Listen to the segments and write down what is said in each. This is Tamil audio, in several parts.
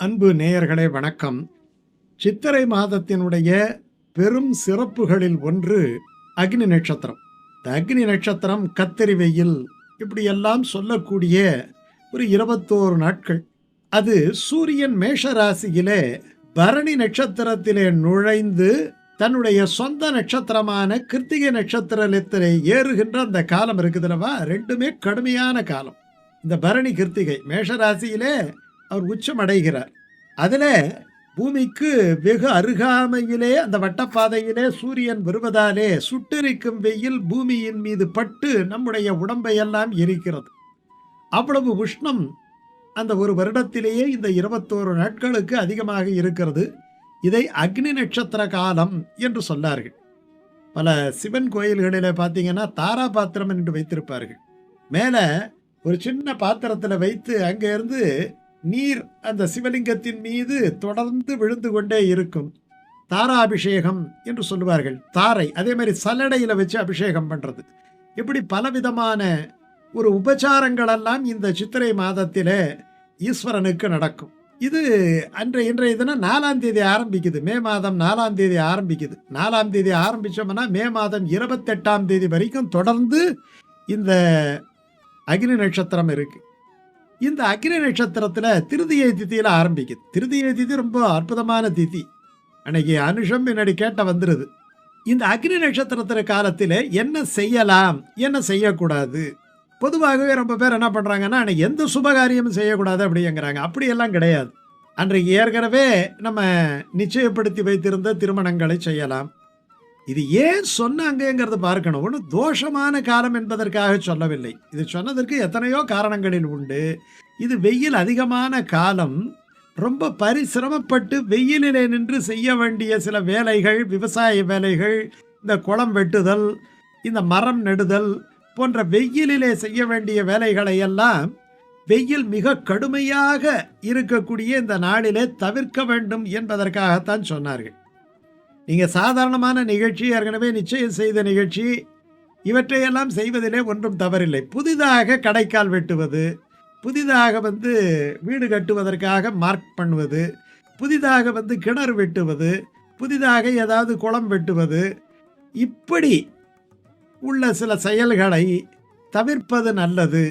அன்பு நேயர்களே வணக்கம். சித்திரை மாதத்தினுடைய பெரும் சிறப்புகளில் ஒன்று அக்னி நட்சத்திரம். இந்த அக்னி நட்சத்திரம் கத்தரி வெயில் இப்படியெல்லாம் சொல்லக்கூடிய ஒரு 21 நாட்கள். அது சூரியன் மேஷ ராசியிலே பரணி நட்சத்திரத்திலே நுழைந்து தன்னுடைய சொந்த நட்சத்திரமான கிருத்திகை நட்சத்திரத்திலே ஏறுகின்ற அந்த காலம் இருக்குதுல்லவா, ரெண்டுமே கடுமையான காலம். இந்த பரணி கிருத்திகை மேஷ ராசியிலே அவர் உச்சம் அடைகிறார். அதில் பூமிக்கு வெகு அருகாமையிலே அந்த வட்டப்பாதையிலே சூரியன் வருவதாலே சுட்டெரிக்கும் வெயில் பூமியின் மீது பட்டு நம்முடைய உடம்பையெல்லாம் எரிக்கிறது. அவ்வளவு உஷ்ணம் அந்த ஒரு வருடத்திலேயே இந்த 21 நாட்களுக்கு அதிகமாக இருக்கிறது. இதை அக்னி நட்சத்திர காலம் என்று சொன்னார்கள். பல சிவன் கோயில்களில் பார்த்தீங்கன்னா தாரா பாத்திரம் என்று வைத்திருப்பார்கள். மேலே ஒரு சின்ன பாத்திரத்தில் வைத்து அங்கேருந்து நீர் அந்த சிவலிங்கத்தின் மீது தொடர்ந்து விழுந்து கொண்டே இருக்கும். தாராபிஷேகம் என்று சொல்லுவார்கள். தாரை அதே மாதிரி சல்லடையில் வச்சு அபிஷேகம் பண்ணுறது, இப்படி பலவிதமான ஒரு உபச்சாரங்களெல்லாம் இந்த சித்திரை மாதத்திலே ஈஸ்வரனுக்கு நடக்கும். இது இன்றைய தினம் 4ஆம் தேதி ஆரம்பிக்குது. மே மாதம் 4ஆம் தேதி ஆரம்பிக்குது. 4ஆம் தேதி ஆரம்பித்தோம்னா மே மாதம் 28ஆம் தேதி வரைக்கும் தொடர்ந்து இந்த அக்னி நட்சத்திரம் இருக்கு. இந்த அக்னி நட்சத்திரத்தில் திருதியை திதியில் ஆரம்பிக்குது. திருதியை திதி ரொம்ப அற்புதமான திதி. அன்னைக்கு அனுஷம் பின்னாடி கேட்ட வந்துடுது. இந்த அக்னி நட்சத்திரத்திற காலத்தில் என்ன செய்யலாம் என்ன செய்யக்கூடாது, பொதுவாகவே ரொம்ப பேர் என்ன பண்ணுறாங்கன்னா அன்னைக்கு எந்த சுபகாரியமும் செய்யக்கூடாது அப்படிங்கிறாங்க. அப்படியெல்லாம் கிடையாது. அன்றைக்கு ஏற்கனவே நம்ம நிச்சயப்படுத்தி வைத்திருந்த திருமணங்களை செய்யலாம். இது ஏன் சொன்னாங்கிறது பார்க்கணும். ஒன்றும் தோஷமான காலம் என்பதற்காக சொல்லவில்லை. இது சொன்னதற்கு எத்தனையோ காரணங்களில் உண்டு. இது வெயில் அதிகமான காலம். ரொம்ப பரிசிரமப்பட்டு வெயிலிலே நின்று செய்ய வேண்டிய சில வேலைகள், விவசாய வேலைகள், இந்த குளம் வெட்டுதல், இந்த மரம் நடுதல் போன்ற வெயிலிலே செய்ய வேண்டிய வேலைகளை எல்லாம் வெயில் மிக கடுமையாக இருக்கக்கூடிய இந்த நாளிலே தவிர்க்க வேண்டும் என்பதற்காகத்தான் சொன்னார்கள். நீங்கள் சாதாரணமான நிகழ்ச்சி, ஏற்கனவே நிச்சயம் செய்த நிகழ்ச்சி, இவற்றையெல்லாம் செய்வதிலே ஒன்றும் தவறில்லை. புதிதாக கடைக்கால் வெட்டுவது, புதிதாக வீடு கட்டுவதற்காக மார்க் பண்ணுவது, புதிதாக கிணறு வெட்டுவது, புதிதாக ஏதாவது குளம் வெட்டுவது, இப்படி உள்ள சில செயல்களை தவிர்ப்பது நல்லது.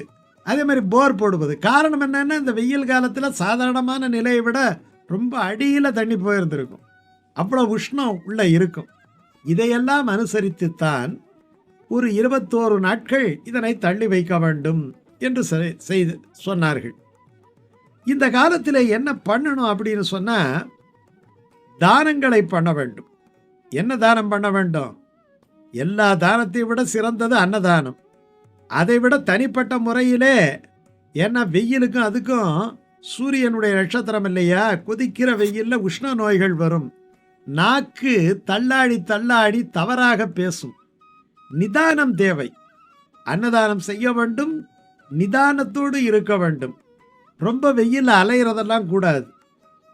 அதே மாதிரி போர் போடுவது. காரணம் என்னென்னா இந்த வெயில் காலத்தில் சாதாரணமான நிலையை விட ரொம்ப அடியில் தண்ணி போயிருந்திருக்கும். அவ்வளோ உஷ்ணம் உள்ளே இருக்கும். இதையெல்லாம் அனுசரித்துத்தான் ஒரு 21 நாட்கள் இதனை தள்ளி வைக்க வேண்டும் என்று செய்து சொன்னார்கள். இந்த காலத்தில் என்ன பண்ணணும் அப்படின்னு சொன்னால் தானங்களை பண்ண வேண்டும். என்ன தானம் பண்ண வேண்டும்? எல்லா தானத்தையும் விட சிறந்தது அன்னதானம். அதை விட தனிப்பட்ட முறையிலே, ஏன்னா வெயிலுக்கும் அதுக்கும் சூரியனுடைய நட்சத்திரம் இல்லையா, கொதிக்கிற வெயிலில் உஷ்ண நோய்கள் வரும். நாக்கு தள்ளாடி தள்ளாடி தவறாக பேசும். நிதானம் தேவை. அன்னதானம் செய்ய வேண்டும், நிதானத்தோடு இருக்க வேண்டும். ரொம்ப வெயில் அலையிறதெல்லாம் கூடாது.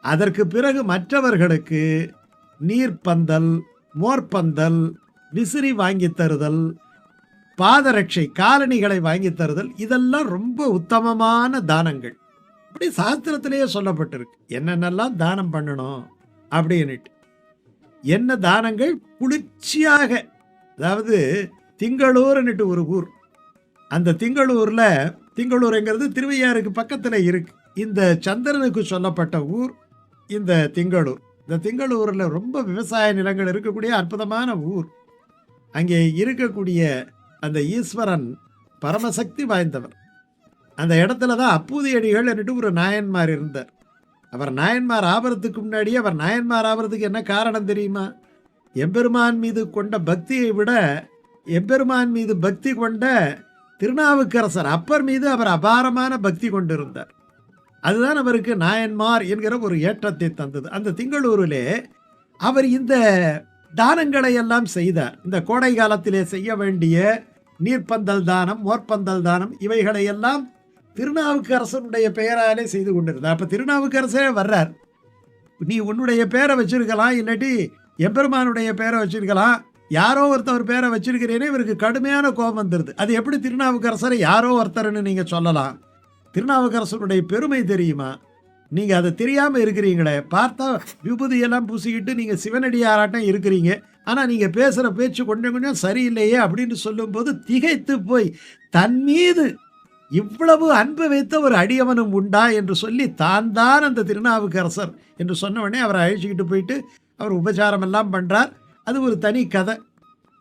அதற்கு பிறகு மற்றவர்களுக்கு நீர்ப்பந்தல், மோர்பந்தல், விசிறி வாங்கி தருதல், பாதரட்சை காலணிகளை வாங்கி தருதல், இதெல்லாம் ரொம்ப உத்தமமான தானங்கள். அப்படி சாஸ்திரத்திலேயே சொல்லப்பட்டிருக்கு என்னென்னலாம் தானம் பண்ணணும் அப்படின்னுட்டு. என்ன தானங்கள்? குளிர்ச்சியாக, அதாவது திங்களூர்னுட்டு ஒரு ஊர். அந்த திங்களூருங்கிறது திருவையாறுக்கு பக்கத்தில் இருக்கு. இந்த சந்திரனுக்கு சொல்லப்பட்ட ஊர் இந்த திங்களூர். இந்த திங்களூரில் ரொம்ப விவசாய நிலங்கள் இருக்கக்கூடிய அற்புதமான ஊர். அங்கே இருக்கக்கூடிய அந்த ஈஸ்வரன் பரமசக்தி வாய்ந்தவர். அந்த இடத்துல தான் அப்பூதியடிகள் என்னட்டு ஒரு நாயன்மார் இருந்தார். அவர் நாயன்மார் ஆபரத்துக்கு முன்னாடியே, அவர் நாயன்மார் ஆபரத்துக்கு என்ன காரணம் தெரியுமா? எம்பெருமான் மீது கொண்ட பக்தியை விட எம்பெருமான் மீது பக்தி கொண்ட திருநாவுக்கரசர் அப்பர் மீது அவர் அபாரமான பக்தி கொண்டிருந்தார். அதுதான் அவருக்கு நாயன்மார் என்கிற ஒரு ஏற்றத்தை தந்தது. அந்த திங்களூரிலே அவர் இந்த தானங்களை எல்லாம் செய்தார். இந்த கோடை காலத்திலே செய்ய வேண்டிய நீர்ப்பந்தல் தானம், மோர்பந்தல் தானம், இவைகளை எல்லாம் திருநாவுக்கரசனுடைய பெயராலே செய்து கொண்டிருந்தார். அப்போ திருநாவுக்கரசே வர்றார். நீ உன்னுடைய பேரை வச்சிருக்கலாம், இல்லாட்டி எம்பெருமானுடைய பேரை வச்சிருக்கலாம், யாரோ ஒருத்தவர் பேரை வச்சிருக்கிறேனே, இவருக்கு கடுமையான கோபம் வந்துடுது. அது எப்படி திருநாவுக்கரசரை யாரோ ஒருத்தர்னு நீங்கள் சொல்லலாம்? திருநாவுக்கரசருடைய பெருமை தெரியுமா? நீங்க அதை தெரியாம இருக்கிறீங்களே. பார்த்தா விபூதியெல்லாம் பூசிக்கிட்டு நீங்க சிவனடியாராட்டம் இருக்கிறீங்க. ஆனா நீங்க பேசுற பேச்சு கொஞ்சம் கொஞ்சம் சரியில்லையே அப்படின்னு சொல்லும்போது திகைத்து போய் தன் மீது இவ்வளவு அன்பு வைத்த ஒரு அடியவனும் உண்டா என்று சொல்லி தான் தான் அந்த திருநாவுக்கரசர் என்று சொன்ன உடனே அவரை அழைச்சிக்கிட்டு போயிட்டு அவர் உபச்சாரம் எல்லாம் பண்றார். அது ஒரு தனி கதை.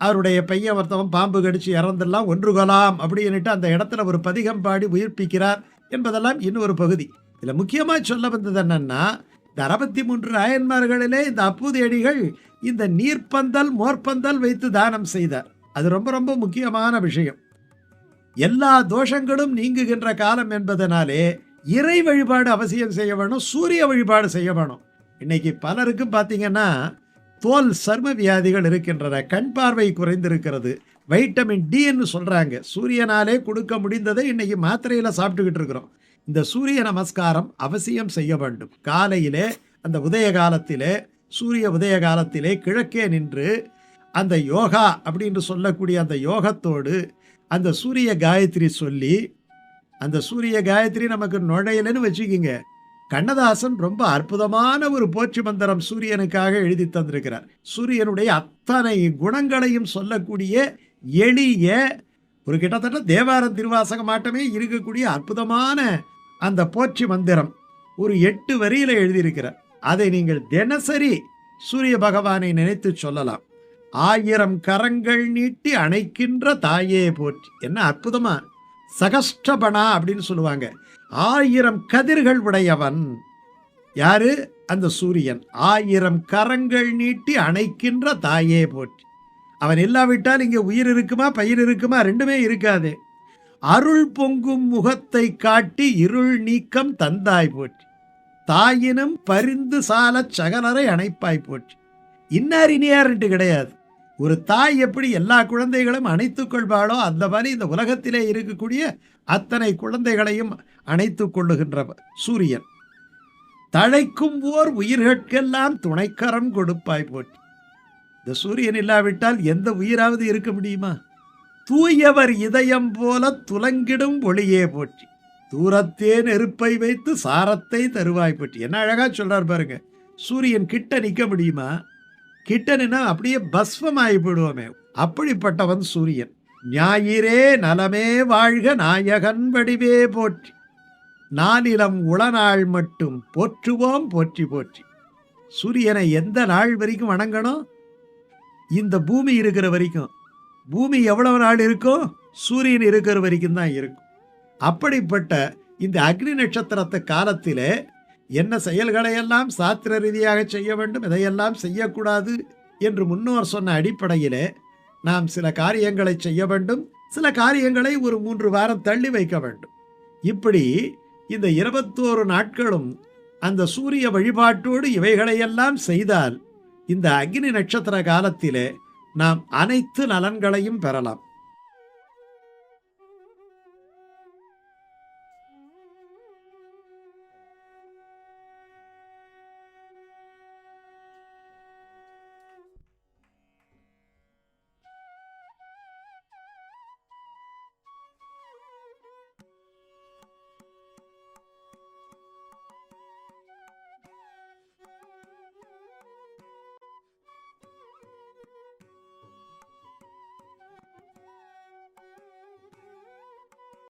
அவருடைய பையன் ஒருத்தவன் பாம்பு கடிச்சு இறந்தெல்லாம் ஒன்று கொலாம் அப்படின்னுட்டு அந்த இடத்துல ஒரு பதிகம் பாடி உயிர்ப்பிக்கிறார் என்பதெல்லாம் இன்னொரு பகுதி. இதில் முக்கியமாக சொல்ல வந்தது என்னன்னா, இந்த 63 நாயன்மார்களிலே இந்த அப்பூதி அடிகள் இந்த நீர்ப்பந்தல் மோர்ப்பந்தல் வைத்து தானம் செய்தார். அது ரொம்ப ரொம்ப முக்கியமான விஷயம். எல்லா தோஷங்களும் நீங்குகின்ற காலம் என்பதனாலே இறை வழிபாடு அவசியம் செய்ய வேணும், சூரிய வழிபாடு செய்ய வேணும். இன்னைக்கு பலருக்கும் பார்த்தீங்கன்னா தோல் சர்ம வியாதிகள் இருக்கின்றன, கண் பார்வை குறைந்திருக்கிறது, வைட்டமின் டின்னு சொல்றாங்க. சூரியனாலே கொடுக்க முடிந்ததை இன்னைக்கு மாத்திரையில சாப்பிட்டுக்கிட்டு இருக்கிறோம். இந்த சூரிய நமஸ்காரம் அவசியம் செய்ய வேண்டும். காலையிலே அந்த உதய காலத்திலே, சூரிய உதய காலத்திலே கிழக்கே நின்று அந்த யோகா அப்படின்னு சொல்லக்கூடிய அந்த யோகத்தோடு அந்த சூரிய காயத்ரி சொல்லி, அந்த சூரிய காயத்ரி நமக்கு நுழையலன்னு வச்சுக்கிங்க. கண்ணதாசன் ரொம்ப அற்புதமான ஒரு போற்றி மந்திரம் சூரியனுக்காக எழுதி தந்திருக்கிறார். சூரியனுடைய அத்தனை குணங்களையும் சொல்லக்கூடிய எளிய ஒரு கிட்டத்தட்ட தேவாரம் திருவாசகம் மாட்டமே இருக்கக்கூடிய அற்புதமான அந்த போற்றி மந்திரம் ஒரு 8 வரியில எழுதியிருக்கிறார். அதை நீங்கள் தினசரி சூரிய பகவானை நினைத்து சொல்லலாம். 1000 கரங்கள் நீட்டி அணைக்கின்ற தாயே போற்றி. என்ன அற்புதமா! சகஸ்டபனா அப்படின்னு சொல்லுவாங்க. 1000 கதிர்கள் உடையவன் யாரு? அந்த சூரியன். 1000 கரங்கள் நீட்டி அணைக்கின்ற தாயே போற்றி. அவன் இல்லாவிட்டால் இங்கே உயிர் இருக்குமா, பயிர் இருக்குமா? ரெண்டுமே இருக்காது. அருள் பொங்கும் முகத்தை காட்டி இருள் நீக்கம் தந்தாய் போற்றி. தாயினும் பரிந்து சாலச் சகலரை அணைப்பாய் போற்றி. இன்னார் இனியார்ன்ட்டு கிடையாது. ஒரு தாய் எப்படி எல்லா குழந்தைகளும் அணைத்துக் கொள்வாளோ அந்த மாதிரி இந்த உலகத்திலே இருக்கக்கூடிய அத்தனை குழந்தைகளையும் அணைத்துக் கொள்ளுகின்ற சூரியன். தழைக்கும் ஓர் உயிர்கட்கெல்லாம் துணைக்கரம் கொடுப்பாய் போற்றி. இந்த சூரியன் இல்லாவிட்டால் எந்த உயிராவது இருக்க முடியுமா? தூயவர் இதயம் போல துலங்கிடும் ஒளியே போற்றி. தூரத்தே நெருப்பை வைத்து சாரத்தை தருவாய் போற்றி. என்ன அழகா சொல்றார் பாருங்க. சூரியன் கிட்ட நிற்க முடியுமா? கிட்டனா அப்படியே பஸ்வமாகி போடுவோமே. அப்படிப்பட்டவன் சூரியன். ஞாயிறே நலமே வாழ்க நாயகன் வடிவே போற்றி. நானிலம் உளநாள் மட்டும் போற்றுவோம் போற்றி போற்றி. சூரியனை எந்த நாள் வரைக்கும் வணங்கணும்? இந்த பூமி இருக்கிற வரைக்கும். பூமி எவ்வளவு நாள் இருக்கும்? சூரியன் இருக்கிற வரைக்கும் தான் இருக்கும். அப்படிப்பட்ட இந்த அக்னி நட்சத்திரத்து காலத்திலே என்ன செயல்களை எல்லாம் சாஸ்திர ரீதியாக செய்ய வேண்டும், இதையெல்லாம் செய்யக்கூடாது என்று முன்னோர் சொன்ன அடிப்படையிலே நாம் சில காரியங்களை செய்ய வேண்டும், சில காரியங்களை ஒரு 3 வாரம் தள்ளி வைக்க வேண்டும். இப்படி இந்த 21 நாட்களும் அந்த சூரிய வழிபாட்டோடு இவைகளையெல்லாம் செய்தால் இந்த அக்னி நட்சத்திர காலத்திலே நாம் அனைத்து நலன்களையும் பெறலாம்.